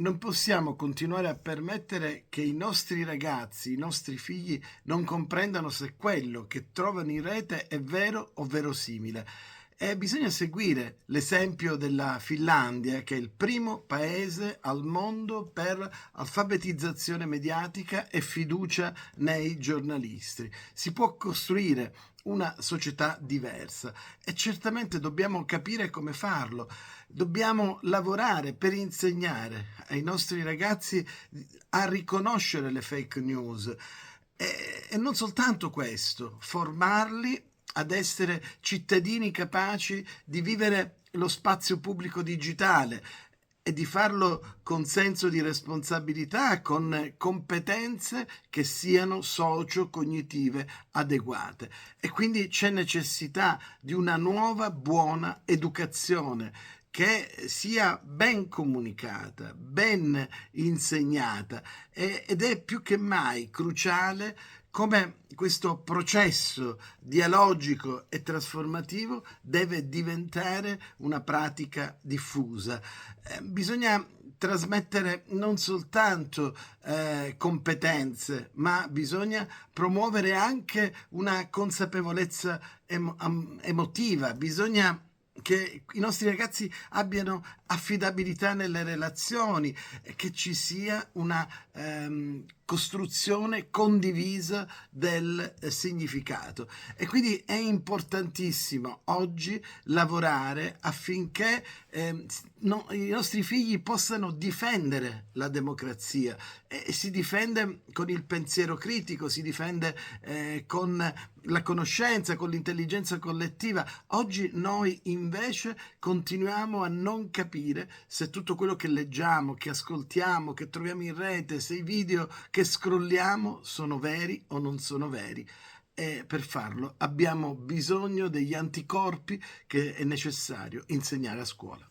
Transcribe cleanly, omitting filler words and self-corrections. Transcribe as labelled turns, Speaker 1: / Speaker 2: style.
Speaker 1: Non possiamo continuare a permettere che i nostri ragazzi, i nostri figli non comprendano se quello che trovano in rete è vero o verosimile. E bisogna seguire l'esempio della Finlandia, che è il primo paese al mondo per alfabetizzazione mediatica e fiducia nei giornalisti. Si può costruire una società diversa e certamente dobbiamo capire come farlo. Dobbiamo lavorare per insegnare ai nostri ragazzi a riconoscere le fake news e non soltanto questo, formarli ad essere cittadini capaci di vivere lo spazio pubblico digitale e di farlo con senso di responsabilità, con competenze che siano socio-cognitive adeguate. E quindi c'è necessità di una nuova buona educazione che sia ben comunicata, ben insegnata ed è più che mai cruciale come questo processo dialogico e trasformativo deve diventare una pratica diffusa. Bisogna trasmettere non soltanto competenze, ma bisogna promuovere anche una consapevolezza emotiva, bisogna che i nostri ragazzi abbiano affidabilità nelle relazioni, che ci sia una costruzione condivisa del significato. E quindi è importantissimo oggi lavorare affinché i nostri figli possano difendere la democrazia e si difende con il pensiero critico, si difende con la conoscenza, con l'intelligenza collettiva. Oggi noi invece continuiamo a non capire se tutto quello che leggiamo, che ascoltiamo, che troviamo in rete, se i video che scrolliamo sono veri o non sono veri. E per farlo abbiamo bisogno degli anticorpi che è necessario insegnare a scuola.